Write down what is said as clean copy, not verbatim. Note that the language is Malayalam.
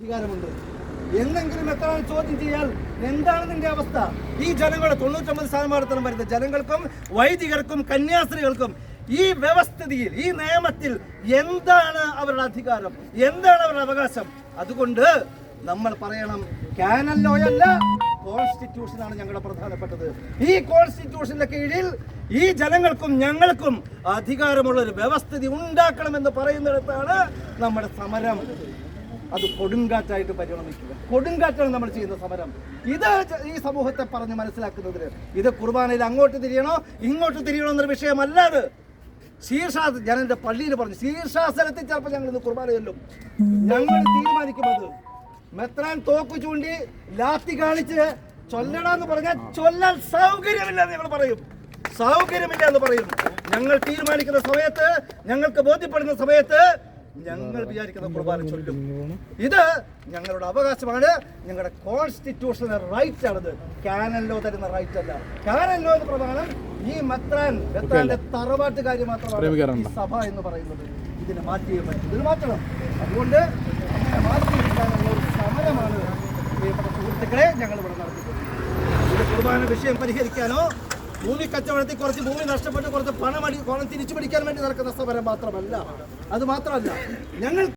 അധികാരമുണ്ട് എന്നെങ്കിലും എത്ര ചോദ്യം ചെയ്യാൻ എന്താണ് നിന്റെ അവസ്ഥ? ഈ ജനങ്ങളുടെ 99% വരുന്ന ജനങ്ങൾക്കും വൈദികർക്കും കന്യാസ്ത്രീകൾക്കും ഈ വ്യവസ്ഥിതിയിൽ ഈ നിയമത്തിൽ എന്താണ് അവരുടെ അധികാരം, എന്താണ് അവരുടെ അവകാശം? അതുകൊണ്ട് നമ്മൾ പറയണം, കാനൻ ലോ അല്ല, കോൺസ്റ്റിറ്റ്യൂഷനാണ് ഞങ്ങളുടെ പ്രധാനപ്പെട്ടത്. ഈ കോൺസ്റ്റിറ്റ്യൂഷന്റെ കീഴിൽ ഈ ജനങ്ങൾക്കും ഞങ്ങൾക്കും അധികാരമുള്ള ഒരു വ്യവസ്ഥിതി ഉണ്ടാക്കണമെന്ന് പറയുന്നിടത്താണ് നമ്മുടെ സമരം. അത് കൊടുങ്കാറ്റായിട്ട് പരിണമിക്കുക. കൊടുങ്കാറ്റാണ് നമ്മൾ ചെയ്യുന്ന സമരം. ഇത് ഈ സമൂഹത്തെ പറഞ്ഞ് മനസ്സിലാക്കുന്നതിന് ഇത് കുർബാനയിൽ അങ്ങോട്ട് തിരിയണോ ഇങ്ങോട്ട് തിരിയണോ എന്നൊരു വിഷയമല്ല. അത് ഞാൻ എൻ്റെ പള്ളിയിൽ പറഞ്ഞു, ശീർഷാസനത്തിൽ ചിലപ്പോൾ ഞങ്ങൾ ഇന്ന് കുർബാന ചൊല്ലും. ഞങ്ങൾ തീരുമാനിക്കുന്നത് മെത്രാൻ തോക്ക് ചൂണ്ടി ലാത്തി കാണിച്ച് ചൊല്ലണമെന്ന് പറഞ്ഞാൽ ചൊല്ലാൻ സൗകര്യമില്ല എന്ന് ഞങ്ങൾ പറയും. സൗകര്യമില്ല എന്ന് പറയും. ഞങ്ങൾ തീരുമാനിക്കുന്ന സമയത്ത്, ഞങ്ങൾക്ക് ബോധ്യപ്പെടുന്ന സമയത്ത് ഞങ്ങൾ വിചാരിക്കുന്ന കുർബാന ചൊല്ലും. ഇത് ഞങ്ങളുടെ അവകാശമാണ്, ഞങ്ങളുടെ കോൺസ്റ്റിറ്റ്യൂഷണൽ റൈറ്റ് ആണത്. കാനൻ ലോ തരുന്ന റൈറ്റ് അല്ല. കാനൻ ലോ എന്ന് പ്രകാരം ഈ മെത്രാന്റെ തറവാട്ടുകാരി മാത്രമാണ് സഭ എന്ന് പറയുന്നത്. ഇതിനെ മാറ്റിയേ പറ്റും, ഇതിന് മാറ്റണം. അതുകൊണ്ട് അങ്ങനെ മാറ്റിയെടുക്കാനുള്ള ഒരു സമരമാണ് പ്രിയപ്പെട്ട സുഹൃത്തുക്കളെ ഞങ്ങൾ ഇവിടെ നടത്തിക്കുന്നത്. ഇത് കുർബാന വിഷയം പരിഹരിക്കാനോ ഭൂമി കച്ചവടത്തിൽ കുറച്ച് ഭൂമി നഷ്ടപ്പെട്ട് കുറച്ച് പണം തിരിച്ചു പിടിക്കാൻ വേണ്ടി നടക്കുന്ന സമരം മാത്രമല്ല. അത് മാത്രമല്ല, ഞങ്ങൾ